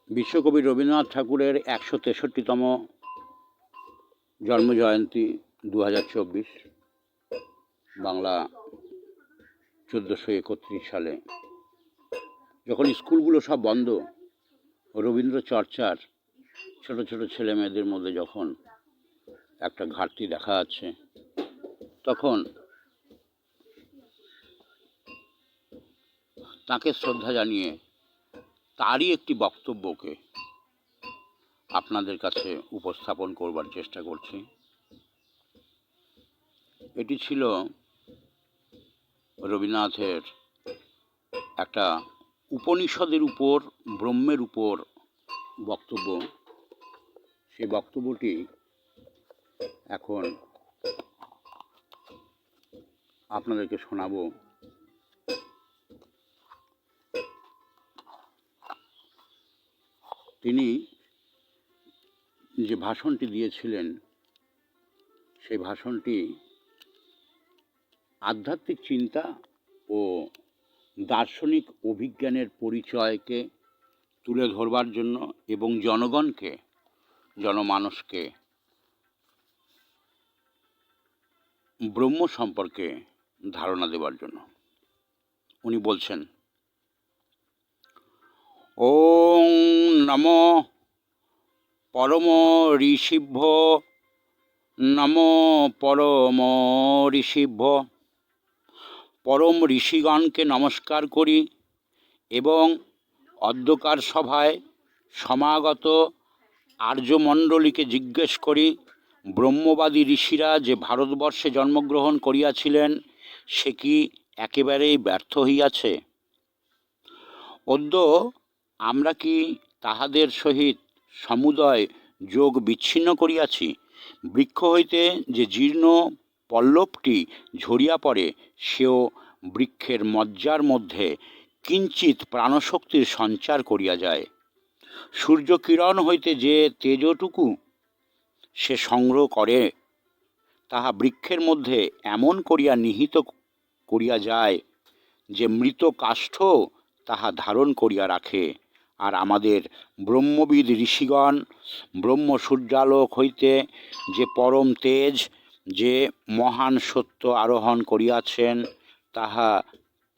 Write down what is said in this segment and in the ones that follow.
বিশ্বকবি রবীন্দ্রনাথ ঠাকুরের ১৬৩তম জন্মজয়ন্তী ২০২৪ বাংলা ১৪৩১ সালে যখন স্কুলগুলো সব বন্ধ, রবীন্দ্র চর্চার ছোট ছোট ছেলে মেয়েদের মধ্যে যখন একটা ঘাটতি দেখা যাচ্ছে, তখন তাকে শ্রদ্ধা জানিয়ে তারই একটি বক্তব্যকে আপনাদের কাছে উপস্থাপন করবার চেষ্টা করছি। এটি ছিল রবীন্দ্রনাথের একটা উপনিষদের উপর, ব্রহ্মের উপর বক্তব্য। সেই বক্তব্যটি এখন আপনাদেরকে শোনাবো। তিনি যে ভাষণটি দিয়েছিলেন, সেই ভাষণটি আধ্যাত্মিক চিন্তা ও দার্শনিক অভিজ্ঞানের পরিচয়কে তুলে ধরবার জন্য এবং জনগণকে, জনমানসকে ব্রহ্ম সম্পর্কে ধারণা দেবার জন্য। উনি বলছেন, ওং নমো পরম ঋষিভ্য, নমো পরম ঋষিভ্য। পরম ঋষিগণকে নমস্কার করি এবং অধ্যকার সভায় সমাগত আর্যমণ্ডলীকে জিজ্ঞেস করি, ব্রহ্মবাদী ঋষিরা যে ভারতবর্ষে জন্মগ্রহণ করিয়াছিলেন, সে কি একেবারেই ব্যর্থ হইয়াছে? অদ্য আমরা কি তাহাদের সহিত সমুদয় যোগ বিচ্ছিন্ন করিয়াছি? বৃক্ষ হইতে যে জীর্ণ পল্লবটি ঝরিয়া পড়ে, সেও বৃক্ষের মজ্জার মধ্যে কিঞ্চিৎ প্রাণশক্তির সঞ্চার করিয়া যায়। সূর্যকিরণ হইতে যে তেজটুকু সে সংগ্রহ করে, তাহা বৃক্ষের মধ্যে এমন করিয়া নিহিত করিয়া যায় যে মৃত কাষ্ঠ তাহা ধারণ করিয়া রাখে। আর আমাদের ব্রহ্মবিদ ঋষিগণ ব্রহ্ম সূর্যালোক হইতে যে পরম তেজ, যে মহান সত্য আরোহণ করিয়াছেন, তাহা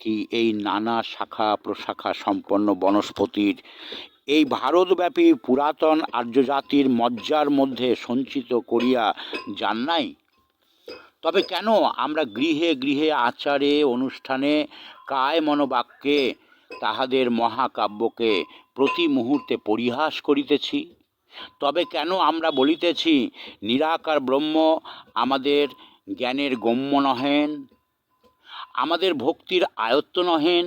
কি এই নানা শাখা প্রশাখা সম্পন্ন বনস্পতির এই ভারতব্যাপী পুরাতন আর্যজাতির মজ্জার মধ্যে সঞ্চিত করিয়া যান নাই? তবে কেন আমরা গৃহে গৃহে আচারে অনুষ্ঠানে কায় মনোবাক্যে তাহাদের মহাকাব্যকে প্রতি মুহূর্তে পরিহাস করিতেছি? তবে কেন আমরা বলিতেছি নিরাকার ব্রহ্ম আমাদের জ্ঞানের গম্য নহেন, আমাদের ভক্তির আয়ত্ত নহেন,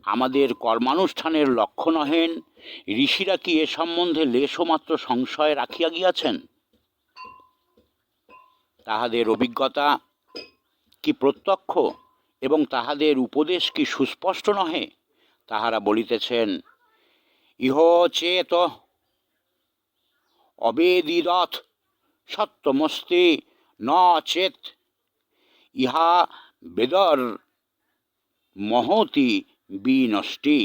আমাদের কর্মানুষ্ঠানের লক্ষ্য নহেন? ঋষিরা কি এ সম্বন্ধে লেশমাত্র সংশয় রাখিয়া গিয়াছেন? তাহাদের অভিজ্ঞতা কি প্রত্যক্ষ এবং তাহাদের উপদেশ কি সুস্পষ্ট নহে? তাহারা বলিতেছেন, ইহ চেত অবেদিদৎ সত্যমস্তি ন চেত, ইহা বেদর মহতি বিনষ্টি।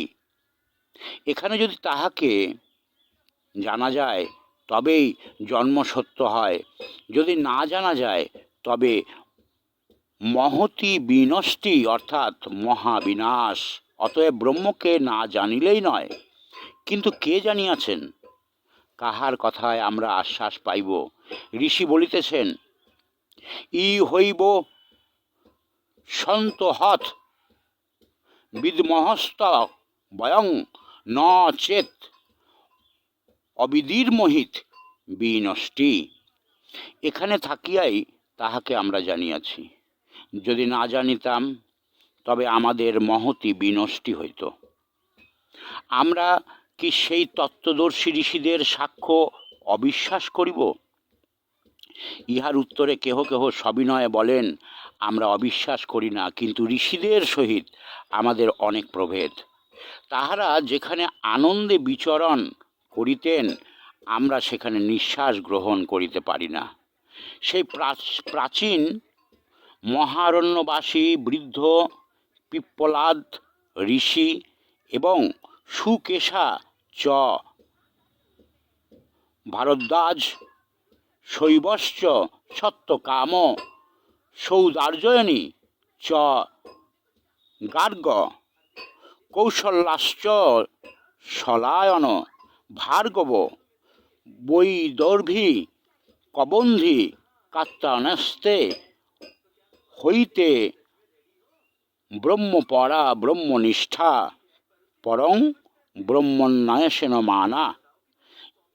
এখানে যদি তাহাকে জানা যায় তবেই জন্ম সত্য হয়, যদি না জানা যায় তবে মহতি বিনষ্টি অর্থাৎ মহাবিনাশ। অতএব ব্রহ্মকে না জানিলেই নয়। কিন্তু কে জানিয়াছেন? কাহার কথায় আমরা আশ্বাস পাইব? ঋষি বলিতেছেন, ই হইব সন্ত হত বিদমহস্ত বয়ং ন চেত অবিদির্মোহিত বিনষ্টি। এখানে থাকিয়াই তাহাকে আমরা জানিয়াছি। যদি না জানিতাম তবে আমাদের মহতি বিনষ্টি হইত। আমরা কি সেই তত্ত্বদর্শী ঋষিদের সাক্ষ্য অবিশ্বাস করিব? ইহার উত্তরে কেহ কেহ সবিনয়ে বলেন, আমরা অবিশ্বাস করি না, কিন্তু ঋষিদের সহিত আমাদের অনেক প্রভেদ। তাহারা যেখানে আনন্দে বিচরণ করিতেন, আমরা সেখানে নিঃশ্বাস গ্রহণ করিতে পারি না। সেই প্রাচীন মহারণ্যবাসী বৃদ্ধ পিপ্পলাদ ঋষি এবং সুকেশা চ ভারদ্বাজ শৈবশ্চ সত্যকাম সৌদার্জয়নী চ গার্গ কৌশল্যাশ্চ শলায়ন ভার্গব বৈদর্ভী কবন্ধি কাত্তানস্তে হইতে ব্রহ্মপরা ব্রহ্মনিষ্ঠা পরং ব্রহ্মন্যাসেন মানা।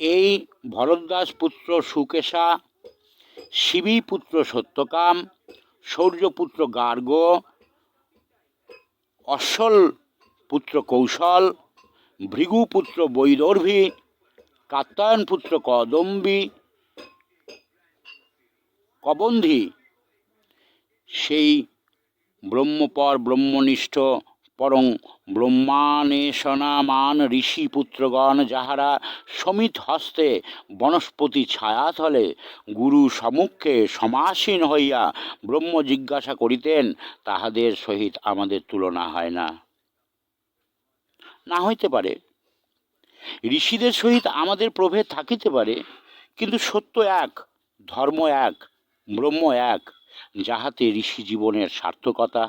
এই ভরদ্বাজ পুত্র সুকেশা, শিবী পুত্র সত্যকাম, শৌর্যপুত্র গার্গ, অশ্বল পুত্র কৌশল, ভৃগুপুত্র বৈদর্ভী, কাত্যায়ন পুত্র কদম্বী, কবন্ধি সেই ব্রহ্মপর ব্রহ্মনিষ্ঠ পরং ব্রহ্মান্বেষণামান ঋষি পুত্রগণ, যাহারা সমিত হস্তে বনস্পতি ছায়াতলে গুরু সম্মুখে সমাসীন হইয়া ব্রহ্ম জিজ্ঞাসা করিতেন, তাহাদের সহিত আমাদের তুলনা হয় না। না হইতে পারে, ঋষিদের সহিত আমাদের প্রভেদ থাকিতে পারে, কিন্তু সত্য এক, ধর্ম এক, ব্রহ্ম এক, যাহাতে ঋষি জীবনের সার্থকতা,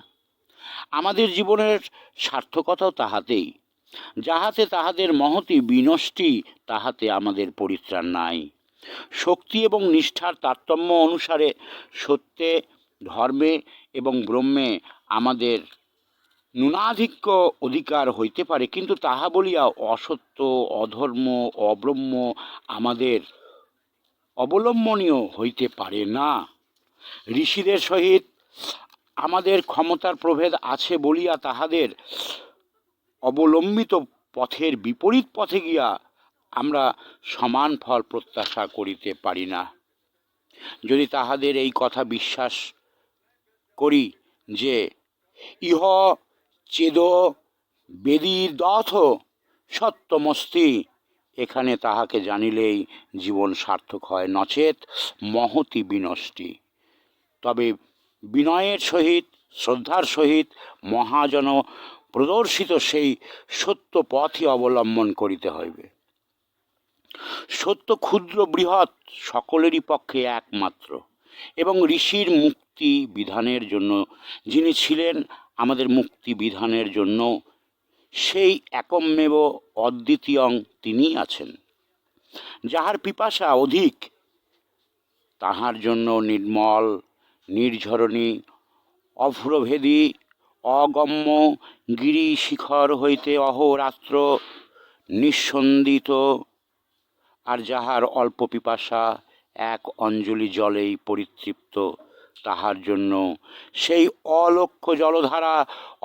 আমাদের জীবনের সার্থকতাও তাহাতেই। যাহাতে তাহাদের মহতি বিনষ্টি, তাহাতে আমাদের পরিত্রাণ নাই। শক্তি এবং নিষ্ঠার তারতম্য অনুসারে সত্যে, ধর্মে এবং ব্রহ্মে আমাদের ন্যূনাধিক্য অধিকার হইতে পারে, কিন্তু তাহা বলিয়া অসত্য, অধর্ম, অব্রহ্ম আমাদের অবলম্বনীয় হইতে পারে না। ঋষিদের সহিত আমাদের ক্ষমতার প্রভেদ আছে বলিয়া তাহাদের অবলম্বিত পথের বিপরীত পথে গিয়া আমরা সমান ফল প্রত্যাশা করিতে পারি না। যদি তাহাদের এই কথা বিশ্বাস করি যে ইহ চেদ বেদিদথ সত্যমস্তি, এখানে তাহাকে জানিলেই জীবন সার্থক হয়, নচেত মহতি বিনষ্টি। তবে বিনয়ের সহিত, শ্রদ্ধার সহিত মহাজন প্রদর্শিত সেই সত্য পথই অবলম্বন করিতে হইবে। সত্য ক্ষুদ্র বৃহৎ সকলেরই পক্ষে একমাত্র, এবং ঋষির মুক্তি বিধানের জন্য, যিনি ছিলেন আমাদের মুক্তি বিধানের জন্য, সেই একমেব অদ্বিতীয়ং তিনিই আছেন। যাহার পিপাসা অধিক, তাহার জন্য নির্মল নির্ঝরণী অভ্রভেদী অগম্য গিরি শিখর হইতে অহোরাত্র নিঃসন্দিত, আর যাহার অল্প পিপাসা এক অঞ্জলি জলেই পরিতৃপ্ত, তাহার জন্য সেই অলক্ষ্য জলধারা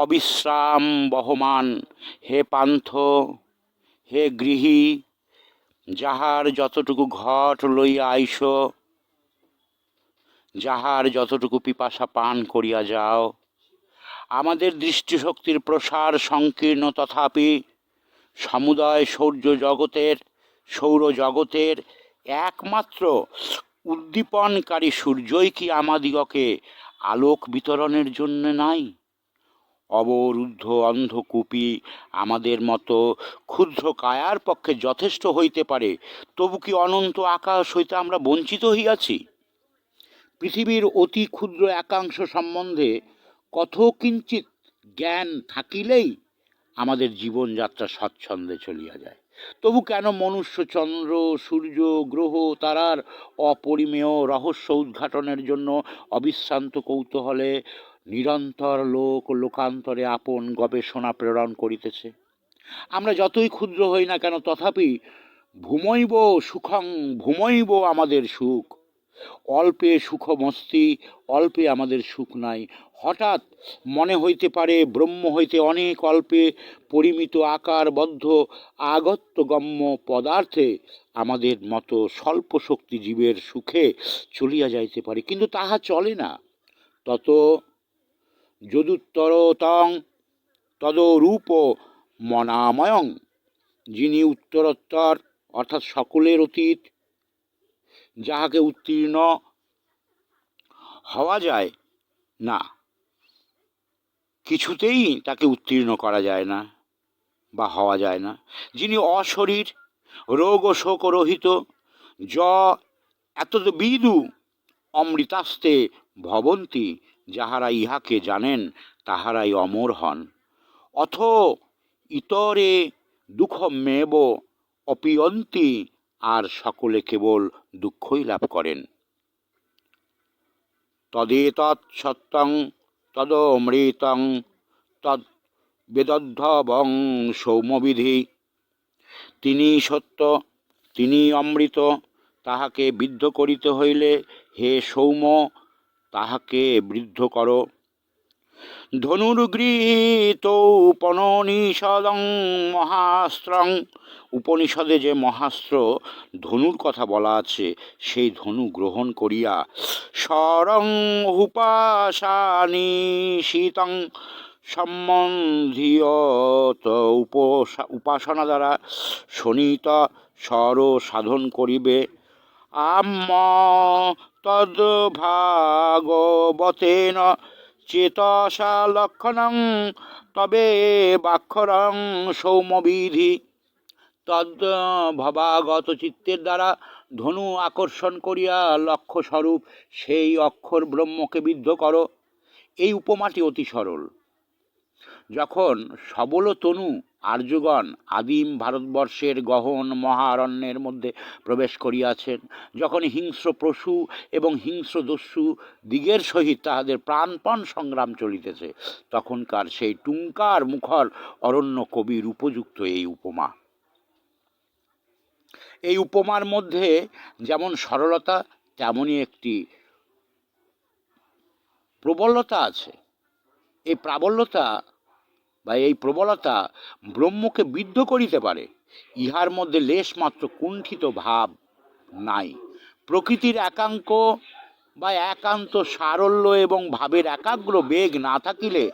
অবিশ্রাম বহমান। হে পান্থ, হে গৃহী, যাহার যতটুকু ঘট লইয়া আইস, যাহার যতটুকু পিপাসা পান করিয়া যাও। আমাদের দৃষ্টিশক্তির প্রসার সংকীর্ণ, তথাপি সমুদয় সৌরজগতের একমাত্র উদ্দীপনকারী সূর্যই কি আমাদিগকে আলোক বিতরণের জন্য নাই? অবরুদ্ধ অন্ধকূপী আমাদের মতো ক্ষুদ্র কায়ার পক্ষে যথেষ্ট হইতে পারে, তবু কি অনন্ত আকাশ হইতে আমরা বঞ্চিত হইয়াছি? পৃথিবীর অতি ক্ষুদ্র একাংশ সম্বন্ধে কথোকিঞ্চিৎ জ্ঞান থাকিলেই আমাদের জীবনযাত্রা স্বচ্ছন্দে চলিয়া যায়। তবু কেন মনুষ্য চন্দ্র, সূর্য, গ্রহ, তারার অপরিমেয় রহস্য উদ্ঘাটনের জন্য অবিশ্রান্ত কৌতূহলে নিরন্তর লোকান্তরে আপন গবেষণা প্রেরণ করিতেছে? আমরা যতই ক্ষুদ্র হই না কেন, তথাপি ভূমৈব সুখং, ভূমৈব আমাদের সুখ। অল্পে সুখমস্তি, অল্পে আমাদের সুখ নাই। হঠাৎ মনে হইতে পারে ব্রহ্ম হইতে অনেক অল্পে পরিমিত আকারবদ্ধ আগত্যগম্য পদার্থে আমাদের মতো স্বল্প শক্তি জীবের সুখে চলিয়া যাইতে পারে, কিন্তু তাহা চলে না। তত যদুত্তরতং তদরূপ মনাময়ং, যিনি উত্তরোত্তর অর্থাৎ সকলের অতীত, যাহাকে উত্তীর্ণ হওয়া যায় না, কিছুতেই তাকে উত্তীর্ণ করা যায় না বা হওয়া যায় না, যিনি অশরীর, রোগ ও শোক রহিত, য এতদ বিদু অমৃতাস্তে ভবন্তি, যাহারা ইহাকে জানেন তাহারাই অমর হন। অথ ইতরে দুঃখমেব অপিয়ন্তি, আর সকলে কেবল দুঃখই লাভ করেন। তদেতৎ সত্যং তদমৃতং তদ বেদদ্ধবং সৌম্যবিধি। তিনি সত্য, তিনি অমৃত, তাহাকে বিদ্ধ করিতে হইলে হে সৌম্য তাহাকে বৃদ্ধ কর। ধনুর্গৃহীত উপনিষদং মহাস্ত্রং, উপনিষদে যে মহাস্ত্র ধনুর কথা বলা আছে সেই ধনু গ্রহণ করিয়া স্বরং উপাসানি শীতং সম্বন্ধীয়ত উপাসনা দ্বারা শোণিত স্বর সাধন করিবে। আম্ম তদ্ভাগবতেন চেতসা লক্ষণং তবে বাক্ষরং সৌম্যবিধি। তদ্ভবাগত চিত্তের দ্বারা ধনু আকর্ষণ করিয়া লক্ষ্যস্বরূপ সেই অক্ষর ব্রহ্মকে বিদ্ধ করো। এই উপমাটি অতি সরল। যখন সবল তনু আর্যগণ আদিম ভারতবর্ষের গহন মহারণ্যের মধ্যে প্রবেশ করিয়াছেন, যখন হিংস্র পশু এবং হিংস্র দস্যু দিগের সহিত তাহাদের প্রাণপণ সংগ্রাম চলিতেছে, তখনকার সেই টুঙ্কার মুখর অরণ্য কবির উপযুক্ত এই উপমা। এই উপমার মধ্যে যেমন সরলতা তেমনই একটি প্রবলতা আছে। এই প্রাবল্যতা বা এই প্রবলতা ব্রহ্মকে বিদ্ধ করিতে পারে, ইহার মধ্যে লেশমাত্র কুণ্ঠিত ভাব নাই। প্রকৃতির একাঙ্ক বা একান্ত সারল্য এবং ভাবের একাগ্র বেগ না থাকিলে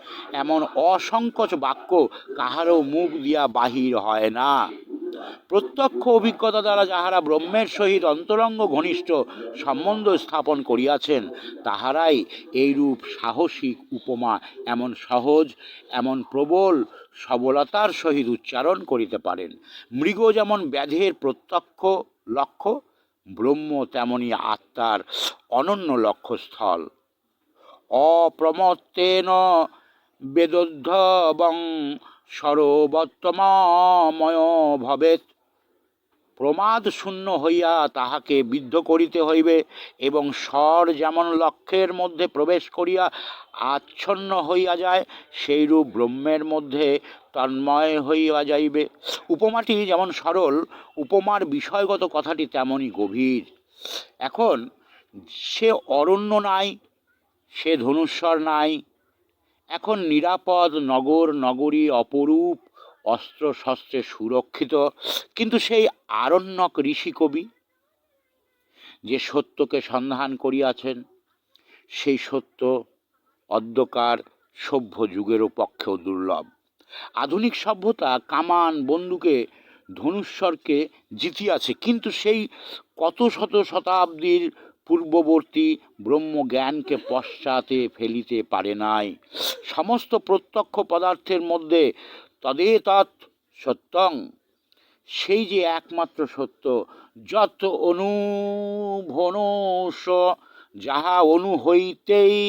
এমন অসংকোচ বাক্য কাহারও মুখ দিয়া বাহির হয় না। প্রত্যক্ষ অভিজ্ঞতা দ্বারা যাহারা ব্রহ্মের সহিত অন্তরঙ্গ ঘনিষ্ঠ সম্বন্ধ স্থাপন করিয়াছেন, তাহারাই এইরূপ সাহসিক উপমা এমন সহজ, এমন প্রবল সবলতার সহিত উচ্চারণ করিতে পারেন। মৃগ যেমন ব্যাধের প্রত্যক্ষ লক্ষ্য, ব্রহ্ম তেমনি আত্মার অনন্য লক্ষ্যস্থল। অপ্রমত্তেন বেদোদ্ধবং সর্বত্তমময় ভবেৎ, প্রমাদ শূন্য হইয়া তাহাকে বিদ্ধ করিতে হইবে এবং স্বর যেমন লক্ষ্যের মধ্যে প্রবেশ করিয়া আচ্ছন্ন হইয়া যায়, সেইরূপ ব্রহ্মের মধ্যে তন্ময় হইয়া যাইবে। উপমাটি যেমন সরল, উপমার বিষয়গত কথাটি তেমনই গভীর। এখন সে অরণ্য নাই, সে ধনুস্বর নাই, এখন নিরাপদ নগর নগরী অপরূপ অস্ত্র শস্ত্রে সুরক্ষিত, কিন্তু সেই আরণ্যক ঋষি কবি যে সত্যকে সন্ধান করিয়াছেন, সেই সত্য অদ্যকার সভ্য যুগেরও পক্ষেও দুর্লভ। আধুনিক সভ্যতা কামান বন্দুকে ধনুস্বরকে জিতিয়াছে, কিন্তু সেই কত শত শতাব্দীর পূর্ববর্তী ব্রহ্মজ্ঞানকে পশ্চাতে ফেলিতে পারে নাই। সমস্ত প্রত্যক্ষ পদার্থের মধ্যে তদেতৎ সত্যং, সেই যে একমাত্র সত্য, যত অনুভনস, যাহা অনু হইতেই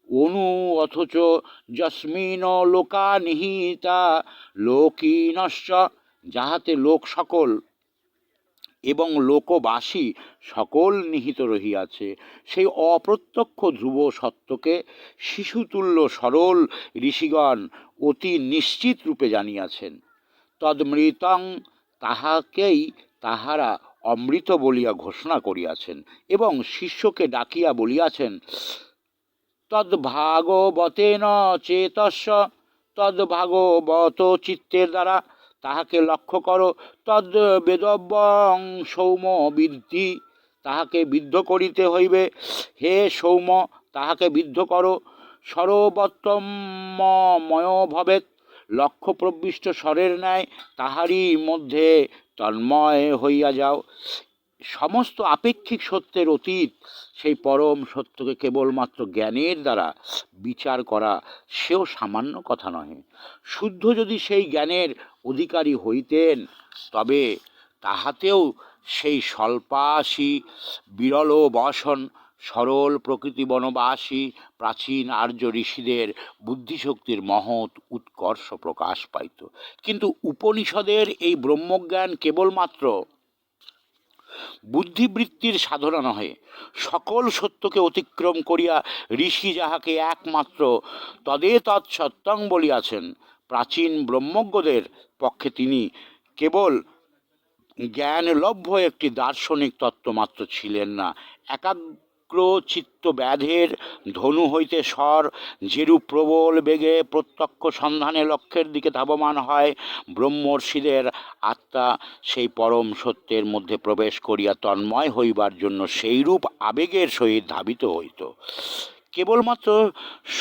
অনু, অথচ যস্মিন লোকা নিহিতা লোকিনশ্চ, যাহাতে লোক সকল এবং লোকবাসী সকল নিহিত রহিয়াছে। সেই অপ্রত্যক্ষ ধ্রুব সত্যকে শিশুতুল্য সরল ঋষিগণ অতি নিশ্চিত রূপে জানিয়াছেন। তদমৃতং, তাহাকেই তাহারা অমৃত বলিয়া ঘোষণা করিয়াছেন এবং শিষ্যকে ডাকিয়া বলিয়াছেন, তদ্ভাগবতেন চেতস্য, তদ্ভাগবত চিত্তের দ্বারা তাহাকে লক্ষ্য করো। তদ বেদব্যং সৌম্য বিদ্ধি, তাহাকে বিদ্ধ করিতে হইবে। হে সৌম্য তাহাকে বিদ্ধ করো। সর্বোত্তমময় ভবেৎ, লক্ষ্য প্রবিষ্ট স্বরের ন্যায় তাহারই মধ্যে তন্ময় হইয়া যাও। সমস্ত আপেক্ষিক সত্যের অতীত সেই পরম সত্যকে কেবলমাত্র জ্ঞানের দ্বারা বিচার করা, সেও সামান্য কথা নহে। শুদ্ধ যদি সেই জ্ঞানের অধিকারী হইতেন, তবে তাহাতেও সেই স্বল্পাসী বিরল বসন সরল প্রকৃতি বনবাসী প্রাচীন আর্য ঋষিদের বুদ্ধিশক্তির মহৎ উৎকর্ষ প্রকাশ পাইত। কিন্তু উপনিষদের এই ব্রহ্মজ্ঞান কেবলমাত্র বুদ্ধিবৃত্তির সাধনা নহে, সকল সত্যকে অতিক্রম করিয়া ঋষি যাহাকে একমাত্র তদেতৎসত্যং বলিয়াছেন, প্রাচীন ব্রহ্মজ্ঞদের পক্ষে তিনি কেবল জ্ঞানলভ্য একটি দার্শনিক তত্ত্বমাত্র ছিলেন না। একাগ্র চিত্ত ব্যাধের ধনু হইতে স্বর যেরূপ প্রবল বেগে প্রত্যক্ষ সন্ধানে লক্ষ্যের দিকে ধাবমান হয়, ব্রহ্মর্ষিদের আত্মা সেই পরম সত্যের মধ্যে প্রবেশ করিয়া তন্ময় হইবার জন্য সেইরূপ আবেগের সহিত ধাবিত হইত। কেবলমাত্র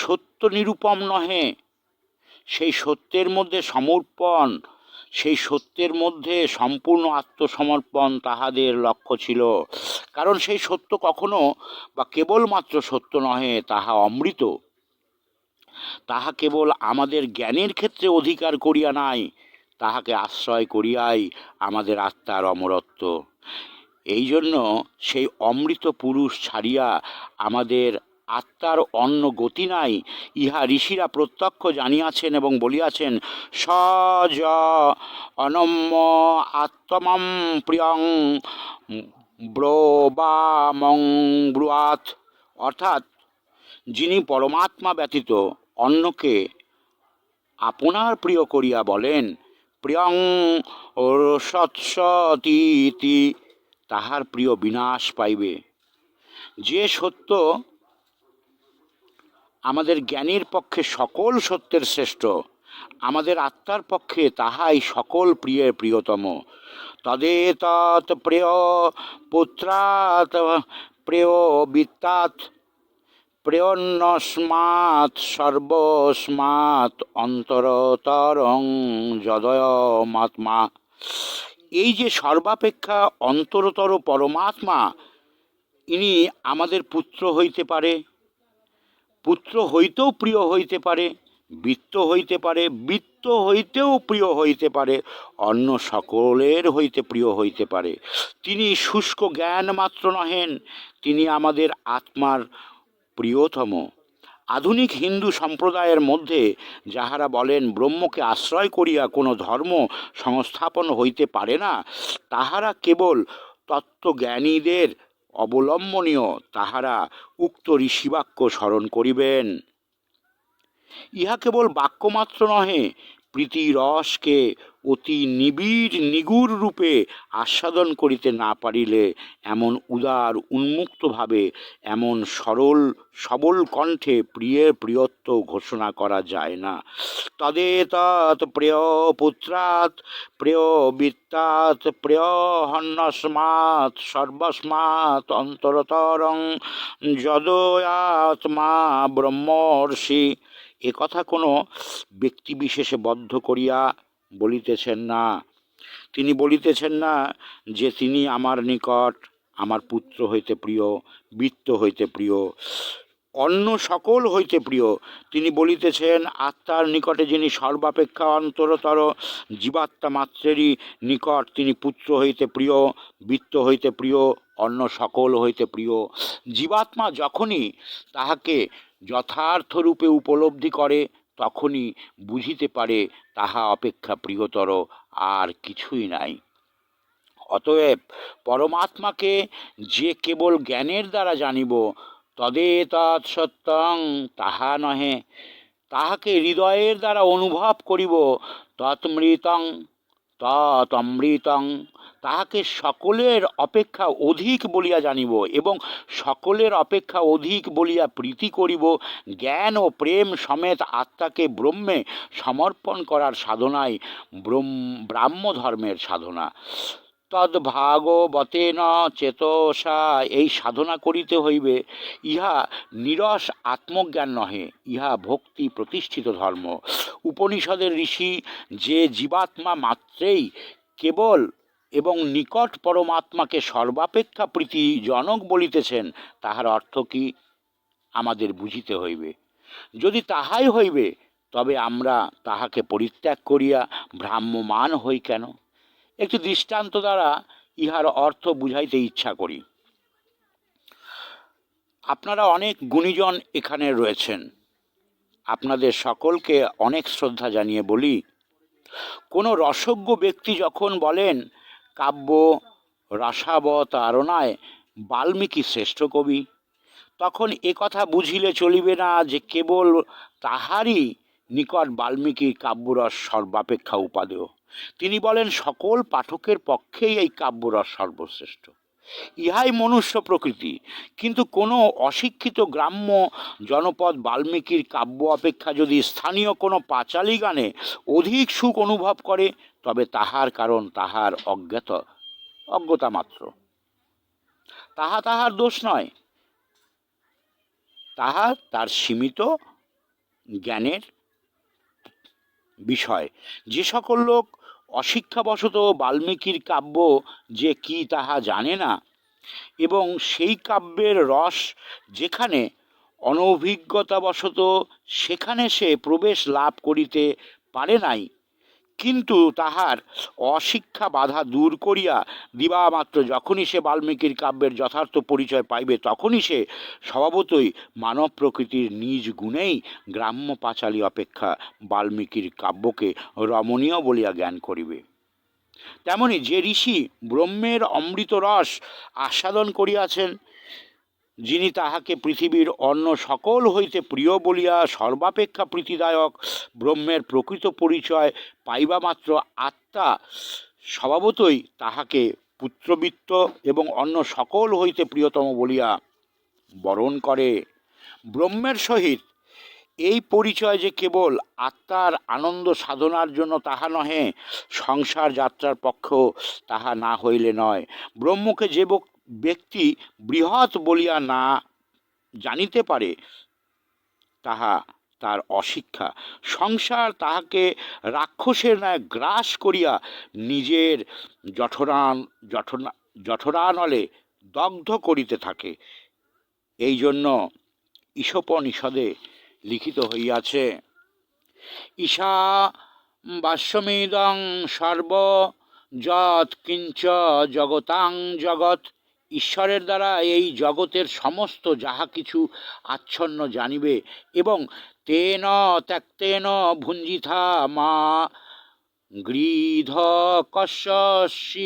সত্য নিরূপম নহে, সেই সত্যের মধ্যে সমর্পণ, সেই সত্যের মধ্যে সম্পূর্ণ আত্মসমর্পণ তাহাদের লক্ষ্য ছিল। কারণ সেই সত্য কখনো বা কেবলমাত্র সত্য নহে, তাহা অমৃত। তাহা কেবল আমাদের জ্ঞানের ক্ষেত্রে অধিকার করিয়া নাই, তাহাকে আশ্রয় করিয়াই আমাদের আত্মার অমরত্ব। এই জন্য সেই অমৃত পুরুষ ছাড়িয়া আমাদের আত্মার অন্য গতি নাই, ইহা ঋষিরা প্রত্যক্ষ জানিয়াছেন এবং বলিয়াছেন। স য অনম্য আত্মমম প্রিয়ং ব্রবামং ব্রুয়াত, অর্থাৎ যিনি পরমাত্মা ব্যতীত অন্যকে আপনার প্রিয় করিয়া বলেন, প্রিয়ং সৎসতীতি, তাহার প্রিয় বিনাশ পাইবে। যে সত্য আমাদের জ্ঞানীর পক্ষে সকল সত্যের শ্রেষ্ঠ, আমাদের আত্মার পক্ষে তাহাই সকল প্রিয়ের প্রিয়তম। তদেতৎ প্রিয় পুত্রাৎ প্রিয় বিত্তাৎ প্রিয়ন্নস্মাৎ সর্বস্মাৎ অন্তরতরং যদয়মাত্মা। এই যে সর্বাপেক্ষা অন্তরতর পরমাত্মা, ইনি আমাদের পুত্র হইতে পারে, পুত্র হইতেও প্রিয় হইতে পারে, বিত্ত হইতে পারে, বিত্ত হইতেও প্রিয় হইতে পারে, অন্য সকলের হইতে প্রিয় হইতে পারে। তিনি শুষ্ক জ্ঞান মাত্র নহেন, তিনি আমাদের আত্মার প্রিয়তম। আধুনিক হিন্দু সম্প্রদায়ের মধ্যে যাহারা বলেন ব্রহ্মকে আশ্রয় করিয়া কোনো ধর্ম সংস্থাপন হইতে পারে না, তাহারা কেবল তত্ত্বজ্ঞানীদের অবলম্বনীয়, তাহারা উক্ত ঋষিবাক্য স্মরণ করিবেন। ইহা কেবল বাক্যমাত্র নহে, প্রীতি রসকে অতি নিবিড় নিগুড় রূপে আস্বাদন করিতে না পারিলে এমন উদার উন্মুক্তভাবে, এমন সরল সবল কণ্ঠে প্রিয়ের প্রিয়ত্ব ঘোষণা করা যায় না। তদেতৎ প্রিয় পুত্রাৎ প্রিয় বিত্তাৎ প্রিয় হন্যস্মাৎ সর্বস্মাৎ অন্তরতরং যদয়াত্মা ব্রহ্মর্ষি। একথা কোনো ব্যক্তিবিশেষে বদ্ধ করিয়া বলিতেছেন না। তিনি বলিতেছেন না যে তিনি আমার নিকট আমার পুত্র হইতে প্রিয়, বিত্ত হইতে প্রিয়, অন্য সকল হইতে প্রিয়। তিনি বলিতেছেন আত্মার নিকটে যিনি সর্বাপেক্ষা অন্তরতর, জীবাত্মা মাত্রেরই নিকট তিনি পুত্র হইতে প্রিয়, বিত্ত হইতে প্রিয়, অন্য সকল হইতে প্রিয়। জীবাত্মা যখনই তাহাকে যথার্থরূপে উপলব্ধি করে, তখনই বুঝিতে পারে তাহা অপেক্ষা প্রিয়তর আর কিছুই নাই। অতএব পরমাত্মাকে যে কেবল জ্ঞানের দ্বারা জানিব, তদেতৎ সত্যং, তাহা নহে, তাহাকে হৃদয়ের দ্বারা অনুভব করিব, তৎমৃতং তৎঅমৃতং, তাহাকে সকলের অপেক্ষা অধিক বলিয়া জানিব এবং সকলের অপেক্ষা অধিক বলিয়া প্রীতি করিব। জ্ঞান ও প্রেম সমেত আত্মাকে ব্রহ্মে সমর্পণ করার সাধনাই ব্রাহ্ম ধর্মের সাধনা। তদ্ভাগবতেন চেতসা, এই সাধনা করিতে হইবে। ইহা নিরস আত্মজ্ঞান নহে, ইহা ভক্তি প্রতিষ্ঠিত ধর্ম। উপনিষদের ঋষি যে জীবাত্মা মাত্রেই কেবল এবং নিকট পরমাত্মাকে সর্বাপেক্ষা প্রীতিজনক বলিতেছেন, তাহার অর্থ কি আমাদের বুঝিতে হইবে। যদি তাহাই হইবে, তবে আমরা তাহাকে পরিত্যাগ করিয়া ভ্রাম্যমান হই কেন? একটি দৃষ্টান্ত দ্বারা ইহার অর্থ বুঝাইতে ইচ্ছা করি। আপনারা অনেক গুণীজন এখানে রয়েছেন, আপনাদের সকলকে অনেক শ্রদ্ধা জানিয়ে বলি, কোনো রসজ্ঞ ব্যক্তি যখন বলেন কাব্য রসাবতারণায় বাল্মীকি শ্রেষ্ঠ কবি, তখন এ কথা বুঝিলে চলিবে না যে কেবল তাহারই নিকট বাল্মীকির কাব্যরস সর্বাপেক্ষা উপাদেয়। তিনি বলেন সকল পাঠকের পক্ষেই এই কাব্যরস সর্বশ্রেষ্ঠ। ইহাই মনুষ্য প্রকৃতি। কিন্তু কোনো অশিক্ষিত গ্রাম্য জনপদ বাল্মীকির কাব্য অপেক্ষা যদি স্থানীয় কোনো পাঁচালী গানে অধিক সুখ অনুভব করে, তবে তাহার কারণ তাহার অজ্ঞতা মাত্র। তাহার দোষ নয়, তাহা তার সীমিত জ্ঞানের বিষয়। যে সকল লোক অশিক্ষাবশত বাল্মীকির কাব্য যে কি তাহা জানে না, এবং সেই কাব্যের রস যেখানে অনভিজ্ঞতাবশত সেখানে সে প্রবেশ লাভ করিতে পারে নাই, কিন্তু তাহার অশিক্ষা বাধা দূর করিয়া দিবামাত্র যখনই সে বাল্মীকির কাব্যের যথার্থ পরিচয় পাইবে, তখনই সে স্বভাবতই মানব প্রকৃতির নিজ গুণেই গ্রাম্য পাঁচালী অপেক্ষা বাল্মীকির কাব্যকে রমণীয় বলিয়া জ্ঞান করিবে। তেমনি যে ঋষি ব্রহ্মের অমৃত রস আস্বাদন করিয়াছেন, যিনি তাহাকে পৃথিবীর অন্য সকল হইতে প্রিয় বলিয়া সর্বাপেক্ষা প্রীতিদায়ক ব্রহ্মের প্রকৃত পরিচয় পাইবা মাত্র আত্মা স্বভাবতই তাহাকে পুত্রবৃত্ত এবং অন্য সকল হইতে প্রিয়তম বলিয়া বরণ করে। ব্রহ্মের সহিত এই পরিচয় যে কেবল আত্মার আনন্দ সাধনার জন্য তাহা নহে, সংসার যাত্রার পক্ষেও তাহা না হইলে নয়। ব্রহ্মকে যে ব্যক্তি বৃহৎ বলিয়া না জানিতে পারে, তাহা তার অশিক্ষা। সংসার তাহাকে রাক্ষসের ন্যায় গ্রাস করিয়া নিজের জঠরানলে দগ্ধ করিতে থাকে। এই জন্য ঈশোপনিষদে লিখিত হইয়াছে, ঈশা বাস্যমিদং সর্ব যৎ কিঞ্চ জগতাং জগৎ। ঈশ্বরের দ্বারা এই জগতের সমস্ত যাহা কিছু আচ্ছন্ন জানিবে, এবং তেন ত্যক্তেন ভুঞ্জিথা মা গৃধ কস্যশীর্ধয়ং।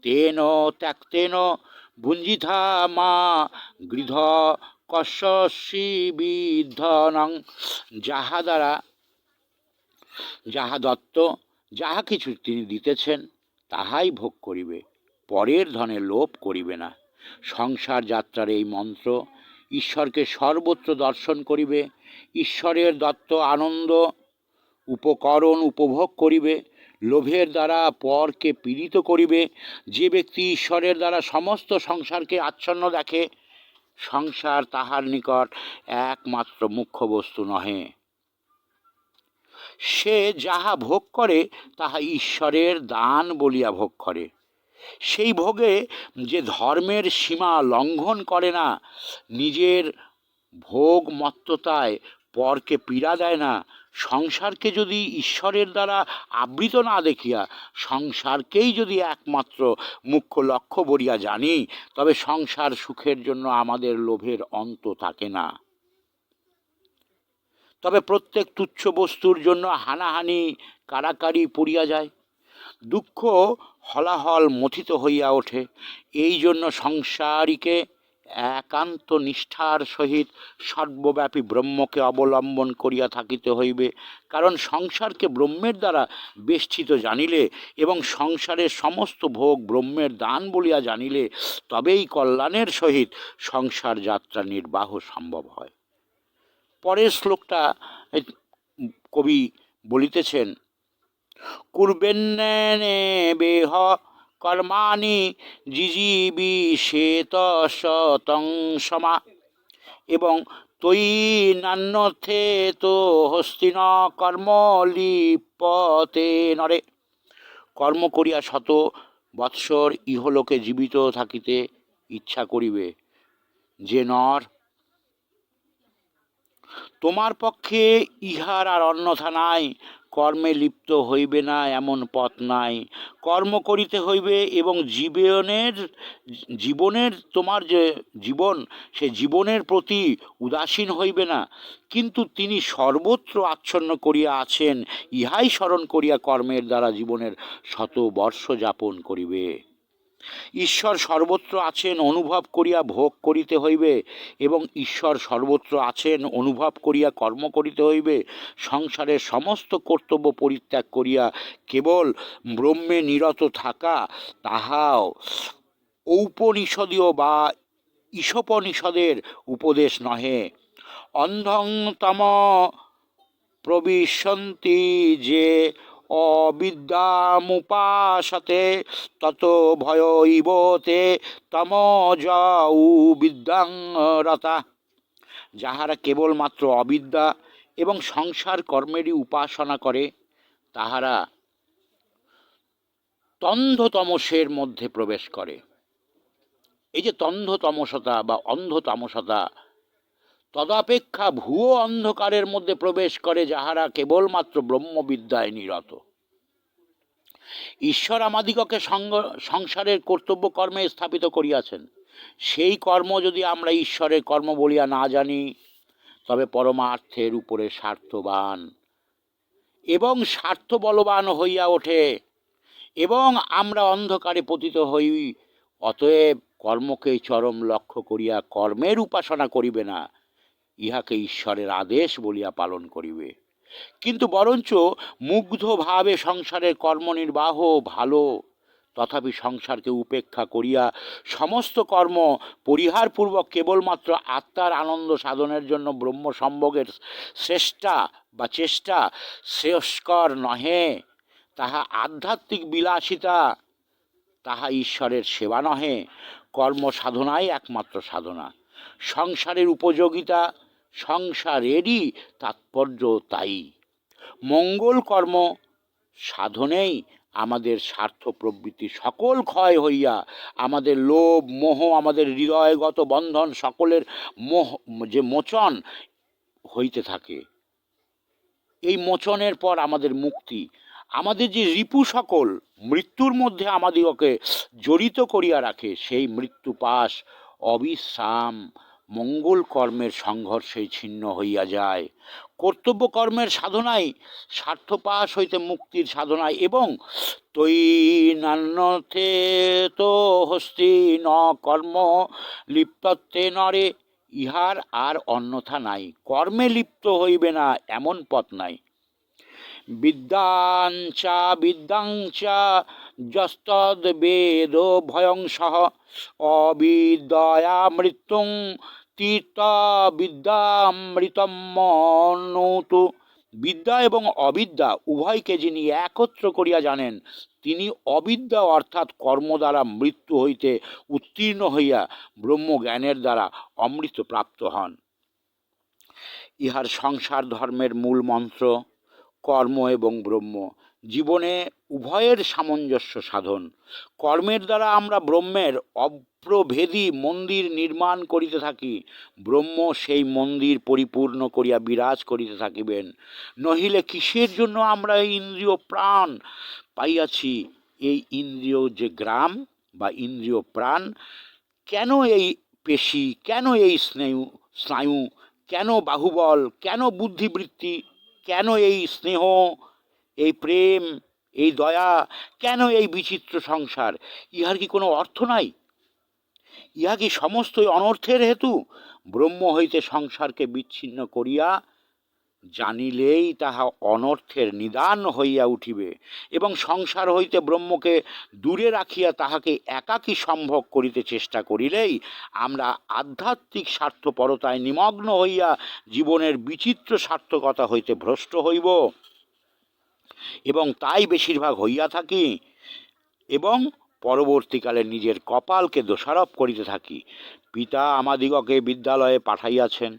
তেন ত্যক্তেন ভুঞ্জিথা মা গৃধ কস্যশীবিদ্ধনং। যাহা দ্বারা যাহা দত্ত যাহা কিছু তিনি দিতেছেন তাহাই ভোগ করিবে, পরের ধনে লোভ করিবে না। সংসার যাত্রার এই মন্ত্র ঈশ্বরকে সর্বত্র দর্শন করিবে, ঈশ্বরের দত্ত আনন্দ উপকরণ উপভোগ করিবে, লোভের দ্বারা পরকে পীড়িত করিবে। যে ব্যক্তি ঈশ্বরের দ্বারা সমস্ত সংসারকে আচ্ছন্ন দেখে, সংসার তাহার নিকট একমাত্র মুখ্য বস্তু নহে। সে যাহা ভোগ করে তাহা ঈশ্বরের দান বলিয়া ভোগ করে। সেই ভোগে যে ধর্মের সীমা লঙ্ঘন করে না, নিজের ভোগ মত্ততায় পরকে পীড়া দেয় না, সংসারকে যদি ঈশ্বরের দ্বারা আবৃত না দেখিয়া সংসারকেই যদি একমাত্র মুখ্য লক্ষ্য বলিয়া জানি, তবে সংসার সুখের জন্য আমাদের লোভের অন্ত থাকে না। তবে প্রত্যেক তুচ্ছ বস্তুর জন্য হানাহানি কাড়াকাড়ি পড়িয়া যায়, দুঃখ হলাহল মথিত হইয়া ওঠে। এই জন্য সংসারীকে একান্ত নিষ্ঠার সহিত সর্বব্যাপী ব্রহ্মকে অবলম্বন করিয়া থাকিতে হইবে। কারণ সংসারকে ব্রহ্মের দ্বারা বেষ্টিত জানিলে এবং সংসারের সমস্ত ভোগ ব্রহ্মের দান বলিয়া জানিলে, তবেই কল্যাণের সহিত সংসার যাত্রা নির্বাহ সম্ভব হয়। পরের শ্লোকটা কবি বলিতেছেন, কুর্বেন্নে বেহ কর্মাণি জিজীবিষেত শতং সমা, এবং তৈ নান্যর্থে তো হস্তিন কর্ম লিপতে নরে। কর্ম করিয়া শত বৎসর ইহলোকে জীবিত থাকিতে ইচ্ছা করিবে যে নর, তোমার পক্ষে ইহার আর অন্যথা নাই। কর্মে লিপ্ত হইবে না এমন পথ নাই। কর্ম করিতে হইবে এবং জীবনের তোমার যে জীবন, সে জীবনের প্রতি উদাসীন হইবে না। কিন্তু তিনি সর্বত্র আচ্ছন্ন করিয়া আছেন, ইহাই স্মরণ করিয়া কর্মের দ্বারা জীবনের শত বর্ষ যাপন করিবে। ঈশ্বর সর্বত্র আছেন অনুভব করিয়া ভোগ করিতে হইবে এবং ঈশ্বর সর্বত্র আছেন অনুভব করিয়া কর্ম করিতে হইবে। সংসারের সমস্ত কর্তব্য পরিত্যাগ করিয়া কেবল ব্রহ্মে নিরত থাকা, তাহাও ঔপনিষদীয় বা ঈশোপনিষদের উপদেশ নহে। অন্ধং তম প্রবিশন্তি যে অবিদ্যামুপাসতে তত ভয়ৈব তে তমজাউ বিদ্যাং রতা। যাহারা কেবলমাত্র অবিদ্যা এবং সংসার কর্মেরই উপাসনা করে, তাহারা তন্ধতমসের মধ্যে প্রবেশ করে। এই যে তন্ধতমসতা বা অন্ধতামসতা, তদাপেক্ষা ভুয়ো অন্ধকারের মধ্যে প্রবেশ করে যাহারা কেবলমাত্র ব্রহ্মবিদ্যায় নিরত। ঈশ্বর আমাদিগকে সংসারের কর্তব্য কর্মে স্থাপিত করিয়াছেন। সেই কর্ম যদি আমরা ঈশ্বরের কর্ম বলিয়া না জানি, তবে পরমার্থের উপরে স্বার্থবান এবং স্বার্থবলবান হইয়া ওঠে এবং আমরা অন্ধকারে পতিত হই। অতএব কর্মকেই চরম লক্ষ্য করিয়া কর্মের উপাসনা করিবে না, ইহাকে ঈশ্বরের আদেশ বলিয়া পালন করিবে। কিন্তু বরঞ্চ মুগ্ধভাবে সংসারের কর্মনির্বাহ ভালো, তথাপি সংসারকে উপেক্ষা করিয়া সমস্ত কর্ম পরিহারপূর্বক কেবলমাত্র আত্মার আনন্দ সাধনের জন্য ব্রহ্ম সম্ভোগের চেষ্টা শ্রেয়স্কর নহে। তাহা আধ্যাত্মিক বিলাসিতা, তাহা ঈশ্বরের সেবা নহে। কর্ম সাধনাই একমাত্র সাধনা। সংসারের উপযোগিতা, সংসারেরই তাৎপর্য তাই। মঙ্গল কর্ম সাধনেই আমাদের স্বার্থ প্রবৃত্তি সকল ক্ষয় হইয়া আমাদের লোভ মোহ, আমাদের হৃদয়গত বন্ধন সকলের মোচন হইতে থাকে। এই মোচনের পর আমাদের মুক্তি। আমাদের যে রিপু সকল মৃত্যুর মধ্যে আমাদিগকে জড়িত করিয়া রাখে, সেই মৃত্যু পাশ অবিশ্রাম মঙ্গল কর্মের সংঘর্ষে ছিন্ন হইয়া যায়। কর্তব্য কর্মের সাধনায় স্বার্থপাশ হইতে মুক্তির সাধনায় এবং তৈনান্যথে তো হস্তি ন কর্ম লিপ্তত্বে নরে, ইহার আর অন্যথা নাই। কর্মে লিপ্ত হইবে না এমন পথ নাই। বিদ্যাঞ্চা যস্তদ বেদ ভয়ং সহ অবিদ্যয়া মৃত্যুং তীর্থ বিদ্যামৃতমনতু। বিদ্যা এবং অবিদ্যা উভয়কে যিনি একত্র করিয়া জানেন, তিনি অবিদ্যা অর্থাৎ কর্ম দ্বারা মৃত্যু হইতে উত্তীর্ণ হইয়া ব্রহ্মজ্ঞানের দ্বারা অমৃত প্রাপ্ত হন। ইহার সংসার ধর্মের মূল মন্ত্র কর্ম এবং ব্রহ্ম। জীবনে উভয়ের সামঞ্জস্য সাধন। কর্মের দ্বারা আমরা ব্রহ্মের অপ্রভেদী মন্দির নির্মাণ করিতে থাকি। ব্রহ্ম সেই মন্দির পরিপূর্ণ করিয়া বিরাজ করিতে থাকিবেন। নহিলে কিসের জন্য আমরা এই ইন্দ্রিয় প্রাণ পাইয়াছি? এই ইন্দ্রিয় যে গ্রাম বা ইন্দ্রিয় প্রাণ, কেন এই পেশি, কেন এই স্নায়ু, কেন বাহুবল, কেন বুদ্ধিবৃত্তি, কেন এই স্নেহ, এই প্রেম, এই দয়া, কেন এই বিচিত্র সংসার? ইহার কি কোনো অর্থ নাই? ইহা কি সমস্তই অনর্থের হেতু? ব্রহ্ম হইতে সংসারকে বিচ্ছিন্ন করিয়া জানিলেই তাহা অনর্থের নিদান হইয়া উঠিবে এবং সংসার হইতে ব্রহ্মকে দূরে রাখিয়া তাহাকে একাকী সম্ভোগ করিতে চেষ্টা করিলেই আমরা আধ্যাত্মিক স্বার্থপরতায় নিমগ্ন হইয়া জীবনের বিচিত্র সার্থকতা হইতে ভ্রষ্ট হইব এবং তাই বেশিরভাগ হইয়া থাকি এবং পরবর্তীকালে নিজের কপালকে দোষারোপ করিতে থাকি। পিতা আমাদিগকে বিদ্যালয়ে পাঠাইয়াছেন,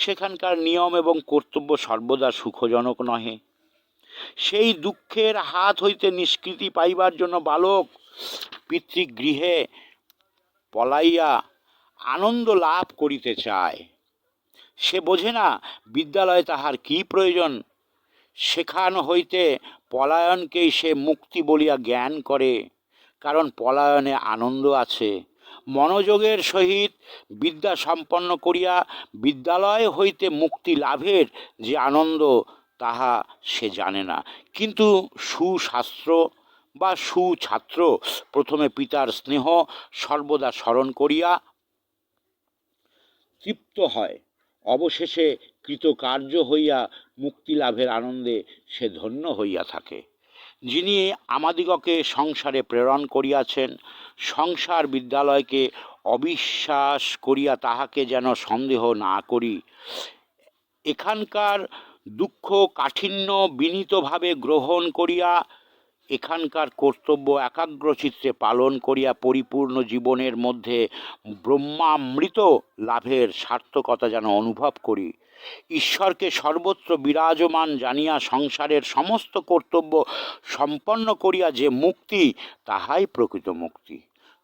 সেখানকার নিয়ম এবং কর্তব্য সর্বদা সুখজনক নহে। সেই দুঃখের হাত হইতে নিষ্কৃতি পাইবার জন্য বালক পিতৃগৃহে পলাইয়া আনন্দ লাভ করিতে চায়। সে বোঝে না বিদ্যালয়ে তাহার কি প্রয়োজন। সেখান হইতে পলায়নকেই সে মুক্তি বলিয়া জ্ঞান করে, কারণ পলায়নে আনন্দ আছে। মনোযোগের সহিত বিদ্যা সম্পন্ন করিয়া বিদ্যালয় হইতে মুক্তি লাভের যে আনন্দ, তাহা সে জানে না। কিন্তু সুশাস্ত্র বা সুছাত্র প্রথমে পিতার স্নেহ সর্বদা স্মরণ করিয়া তৃপ্ত হয়, অবশেষে কৃতকার্য হইয়া মুক্তি লাভের আনন্দে সে ধন্য হইয়া থাকে। যিনি আমাদিগকে সংসারে প্রেরণ করিয়াছেন, সংসার বিদ্যালয়কে অবিশ্বাস করিয়া তাহাকে যেন সন্দেহ না করি, এখানকার দুঃখ কাঠিন্য বিনীতভাবে গ্রহণ করিয়া এখানকার কর্তব্য একাগ্রচিত্তে পালন করিয়া পরিপূর্ণ জীবনের মধ্যে ব্রহ্মামৃত লাভের সার্থকতা যেন অনুভব করি। ঈশ্বরকে সর্বত্র বিরাজমান জানিয়া সংসারের সমস্ত কর্তব্য সম্পন্ন করিয়া যে মুক্তি, তাহাই প্রকৃত মুক্তি।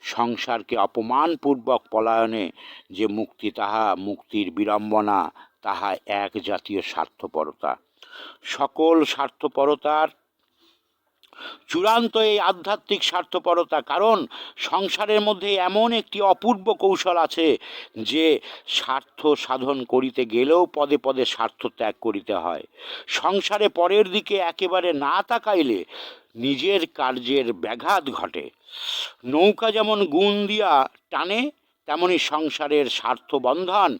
সংসারকে অপমানপূর্বক পলায়নে যে মুক্তি, তাহা মুক্তির বিড়ম্বনা, তাহা এক জাতীয় স্বার্থপরতা। সকল স্বার্থপরতার চূড়ান্ত এই আধ্যাত্মিক স্বার্থপরতা, কারণ সংসারের মধ্যে এমন একটি অপূর্ব কৌশল আছে যে স্বার্থ সাধন করিতে গেলেও পদে পদে স্বার্থ ত্যাগ করিতে হয়। সংসারে পরের দিকে একেবারে না তাকাইলে নিজের কার্যের ব্যাঘাত ঘটে। নৌকা যেমন গুণ দিয়া টানে, তেমনি সংসারের স্বার্থবন্ধন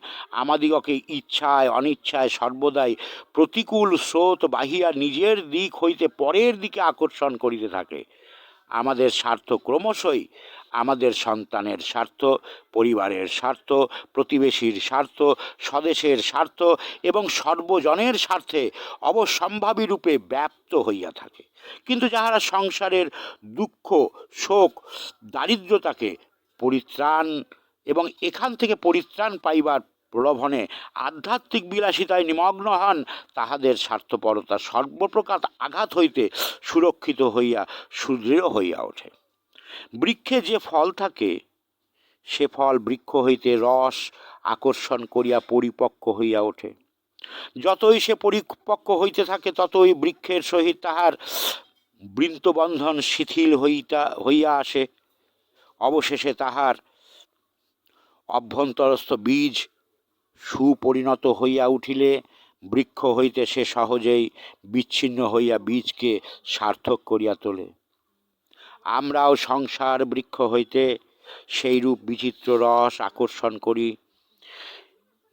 আমাদিগকে ইচ্ছায় অনিচ্ছায় সর্বদাই প্রতিকূল স্রোত বাহিয়া নিজের দিক হইতে পরের দিকে আকর্ষণ করিতে থাকে। আমাদের স্বার্থ ক্রমশই আমাদের সন্তানের স্বার্থ, পরিবারের স্বার্থ, প্রতিবেশীর স্বার্থ, স্বদেশের স্বার্থ এবং সর্বজনের স্বার্থে অবশ্যম্ভাবী রূপে ব্যাপ্ত হইয়া থাকে। কিন্তু যাহারা সংসারের দুঃখ, শোক, দারিদ্রতাকে পরিত্রাণ এবং এখান থেকে পরিত্রাণ পাইবার প্রলোভনে আধ্যাত্মিক বিলাসিতায় নিমগ্ন হন, তাহাদের স্বার্থপরতা সর্বপ্রকার আঘাত হইতে সুরক্ষিত হইয়া সুদৃঢ় হইয়া ওঠে। বৃক্ষে যে ফল থাকে, সে ফল বৃক্ষ হইতে রস আকর্ষণ করিয়া পরিপক্ক হইয়া ওঠে। যতই সে পরিপক্ক হইতে থাকে, ততই বৃক্ষের সহিত তাহার বৃন্তবন্ধন শিথিল হইয়া আসে। অবশেষে তাহার অভ্যন্তরস্থ বীজ সুপরিণত হইয়া উঠিলে বৃক্ষ হইতে সে সহজেই বিচ্ছিন্ন হইয়া বীজকে সার্থক করিয়া তোলে। আমরাও সংসার বৃক্ষ হইতে সেইরূপ বিচিত্র রস আকর্ষণ করি।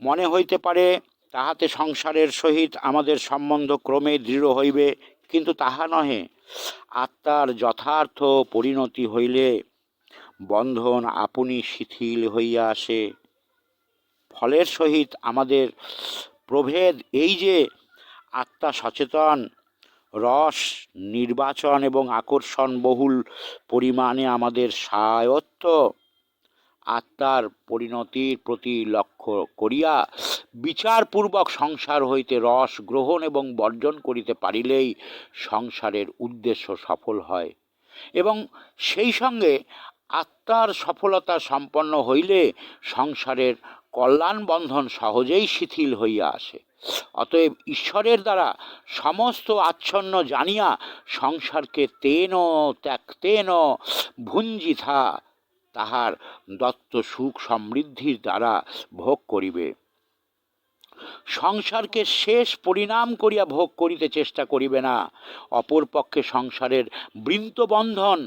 মনে হইতে পারে তাহাতে সংসারের সহিত আমাদের সম্বন্ধ ক্রমে দৃঢ় হইবে, কিন্তু তাহা নহে। আত্মার যথার্থ পরিণতি হইলে বন্ধন আপনি শিথিল হইয়া আসে। ফলের সহিত আমাদের প্রভেদ এই যে আত্মা সচেতন, রস নির্বাচন এবং আকর্ষণ বহুল পরিমাণে আমাদের স্বায়ত্ত। আত্মার পরিণতির প্রতি লক্ষ্য করিয়া বিচারপূর্বক সংসার হইতে রস গ্রহণ এবং বর্জন করিতে পারিলেই সংসারের উদ্দেশ্য সফল হয়, এবং সেই সঙ্গে আত্মার সফলতা সম্পন্ন হইলে সংসারের কল্যাণ বন্ধন সহজেই শিথিল হইয়া আসে। অতএব ঈশ্বরের দ্বারা সমস্ত আচ্ছন্ন জানিয়া সংসারকে তেন ত্যাক্তেন ভুঞ্জিথা তাহার দত্ত সুখ সমৃদ্ধির দ্বারা ভোগ করিবে। সংসারকে শেষ পরিণাম করিয়া ভোগ করিতে চেষ্টা করিবে না। অপরপক্ষে সংসারের বৃন্তবন্ধন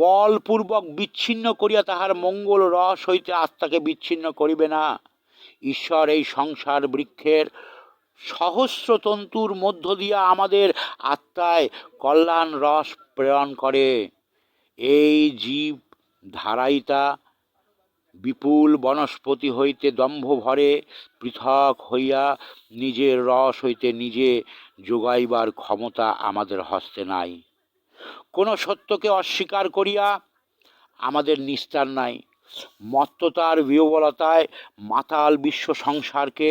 বলপূর্বক বিচ্ছিন্ন করিয়া তাহার মঙ্গল রস হইতে আত্মাকে বিচ্ছিন্ন করিবে না। ঈশ্বর এই সংসার বৃক্ষের সহস্র তন্তুর মধ্য দিয়া আমাদের আত্মায় কল্যাণ রস প্রেরণ করে। এই জীব ধারাইতা বিপুল বনস্পতি হইতে দম্ভ ভরে পৃথক হইয়া নিজের রস হইতে নিজে যোগাইবার ক্ষমতা আমাদের হস্তে নাই। কোনো সত্যকে অস্বীকার করিয়া আমাদের নিস্তার নাই। মত্ততার বিহবলতায় মাতাল বিশ্ব সংসারকে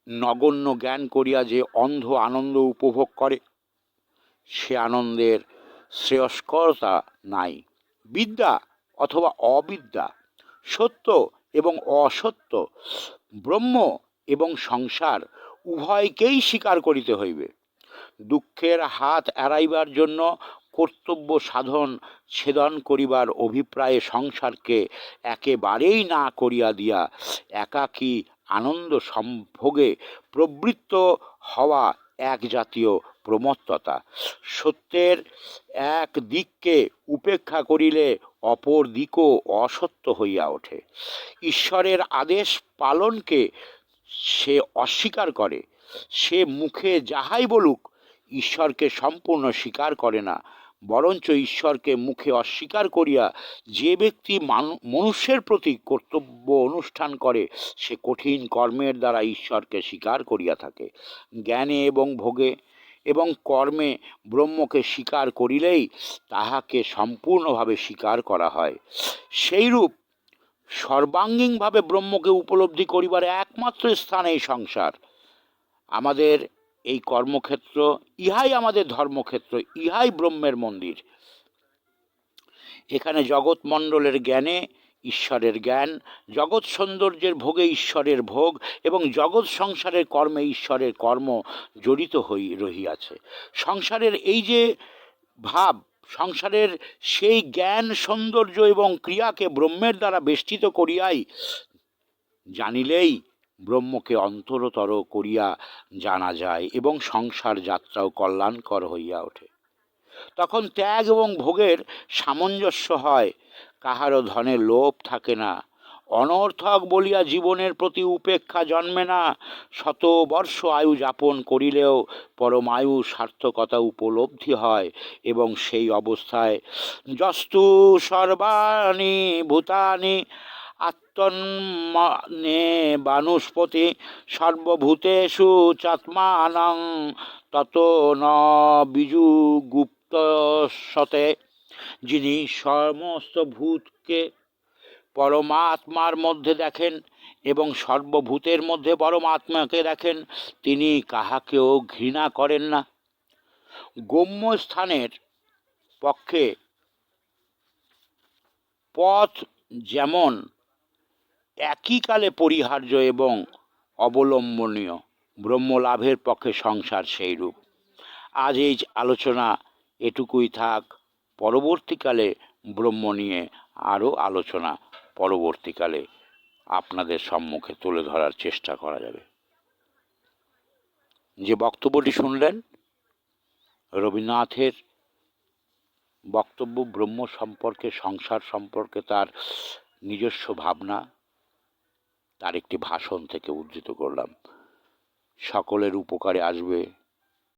নগণ্য জ্ঞান করিয়া যে অন্ধ আনন্দ উপভোগ করে, সে আনন্দের শ্রেয়স্করতা নাই। বিদ্যা অথবা অবিদ্যা, সত্য এবং অসত্য, ব্রহ্ম এবং সংসার উভয়কেই স্বীকার করিতে হইবে। দুঃখের হাত এড়াইবার জন্য কর্তব্য সাধন ছেদন করিবার অভিপ্রায়ে সংসারকে একেবারেই না করিয়া দিয়া একাকী আনন্দ সম্ভোগে প্রবৃত্ত হওয়া এক জাতীয় প্রমত্ততা। সত্যের এক দিককে উপেক্ষা করিলে অপর দিকও অসত্য হইয়া ওঠে। ঈশ্বরের আদেশ পালনকে সে অস্বীকার করে, সে মুখে যাহাই বলুক ঈশ্বরকে সম্পূর্ণ স্বীকার করে না, বরঞ্চ ঈশ্বরকে মুখে অস্বীকার করিয়া যে ব্যক্তি মনুষ্যের প্রতি কর্তব্য অনুষ্ঠান করে সে কঠিন কর্মের দ্বারা ঈশ্বরকে স্বীকার করিয়া থাকে। জ্ঞানে এবং ভোগে এবং কর্মে ব্রহ্মকে স্বীকার করিলেই তাহাকে সম্পূর্ণভাবে স্বীকার করা হয়। সেইরূপ সর্বাঙ্গীনভাবে ব্রহ্মকে উপলব্ধি করিবার একমাত্র স্থান এই সংসার। আমাদের এই কর্মক্ষেত্র, ইহাই আমাদের ধর্মক্ষেত্র, ইহাই ব্রহ্মের মন্দির। এখানে জগৎ মণ্ডলের জ্ঞানে ঈশ্বরের জ্ঞান, জগৎ সৌন্দর্যের ভোগে ঈশ্বরের ভোগ এবং জগৎ সংসারের কর্মে ঈশ্বরের কর্ম জড়িত রহিয়াছে। সংসারের এই যে ভাব, সংসারের সেই জ্ঞান, সৌন্দর্য এবং ক্রিয়াকে ব্রহ্মের দ্বারা বেষ্টিত করিয়াই জানিলেই ব্রহ্মকে অন্তরতর করিয়া জানা যায় এবং সংসার যাত্রাও কল্যাণকর হইয়া ওঠে। তখন ত্যাগ এবং ভোগের সামঞ্জস্য হয়, কাহারও ধনে লোভ থাকে না, অনর্থক বলিয়া জীবনের প্রতি উপেক্ষা জন্মে না। শত বর্ষ আয়ু যাপন করিলেও পরমায়ু সার্থকতা উপলব্ধি হয় এবং সেই অবস্থায় যস্তু সর্বাণি ভূতানি আত্মন্মনে বানুষ্পতি সর্বভূতেষু চাত্মানং তত ন বিজুগুপ্তসতে। যিনি সমস্ত ভূতকে পরমাত্মার মধ্যে দেখেন এবং সর্বভূতের মধ্যে পরমাত্মাকে দেখেন, তিনি কাহাকেও ঘৃণা করেন না। গম্য স্থানের পক্ষে পথ যেমন একই কালে পরিহার্য এবং অবলম্বনীয়, ব্রহ্মলাভের পক্ষে সংসার সেইরূপ। আজ এই আলোচনা এটুকুই থাক। পরবর্তীকালে ব্রহ্ম নিয়ে আরও আলোচনা পরবর্তীকালে আপনাদের সম্মুখে তুলে ধরার চেষ্টা করা যাবে। যে বক্তব্যটি শুনলেন রবীন্দ্রনাথের বক্তব্য, ব্রহ্ম সম্পর্কে, সংসার সম্পর্কে তার নিজস্ব ভাবনা, তার একটি ভাষণ থেকে উদ্ধৃত করলাম। সকলের উপকারে আসবে